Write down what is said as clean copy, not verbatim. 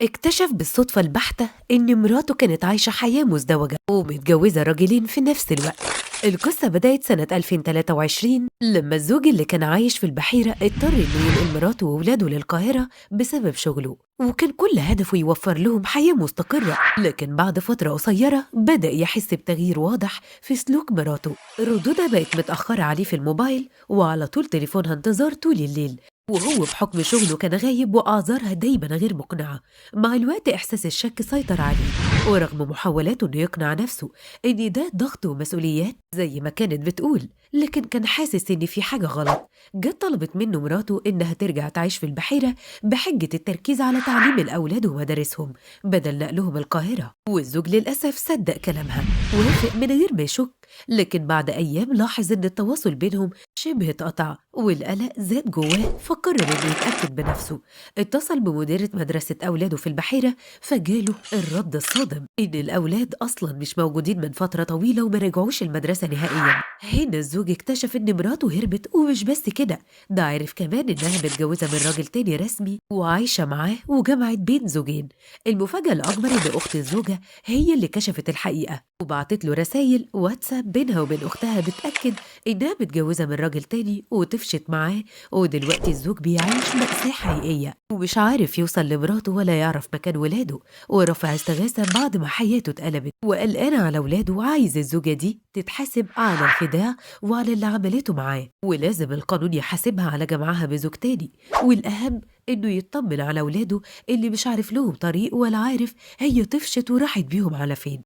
اكتشف بالصدفة البحتة إن مراته كانت عايشة حياة مزدوجة ومتجوزة راجلين في نفس الوقت. القصة بدأت سنة 2023 لما الزوج اللي كان عايش في البحيرة اضطر إنه ينقل مراته وولاده للقاهرة بسبب شغله، وكان كل هدفه يوفر لهم حياة مستقرة. لكن بعد فترة قصيرة بدأ يحس بتغيير واضح في سلوك مراته. ردودها بقت متأخرة عليه في الموبايل، وعلى طول تليفونها انتظار طول الليل، وهو بحكم شغله كان غايب وأعذارها دايما غير مقنعة. مع الوقت إحساس الشك سيطر عليه، ورغم محاولاته إنه يقنع نفسه إن ده ضغط ومسؤوليات زي ما كانت بتقول، لكن كان حاسس إن في حاجة غلط. جت طلبت منه مراته إنها ترجع تعيش في البحيرة بحجة التركيز على تعليم الأولاد ومدارسهم بدل نقلهم القاهرة، والزوج للأسف صدق كلامها ووافق من غير ما يشك. لكن بعد أيام لاحظ إن التواصل بينهم شبه اتقطع، والقلق زاد جواه، فقرر إنه يتأكد بنفسه. اتصل بمديرة مدرسة أولاده في البحيرة، فجاله الرد الصادم إن الأولاد أصلا مش موجودين من فترة طويلة وما رجعوش المدرسة نهائيا. هنا الزوج اكتشف إن مراته هربت، ومش بس كده، ده عرف كمان إنها متجوزة من راجل تاني رسمي وعايشة معاه وجمعت بين زوجين. المفاجأة الأكبر إن أخت الزوجة هي اللي كشفت الحقيقة، وبعتت له رسايل واتساب بينها وبين أختها بتأكد إنها متجوزة من راجل تاني وطفشت معاه. ودلوقتي الزوج بيعيش مأساة حقيقية، ومش عارف يوصل لمراته ولا يعرف مكان ولاده، ورفع استغاثة بعد ما حياته اتقلبت، وقلقان على ولاده، وعايز الزوجة دي تتحاسب على الخداع وعلى اللي عملته معاه، ولازم القانون يحاسبها على جمعها بزوج تاني. والأهم إنه يطمن على ولاده اللي مش عارف لهم طريق ولا عارف هي طفشت وراحت بيهم على فين.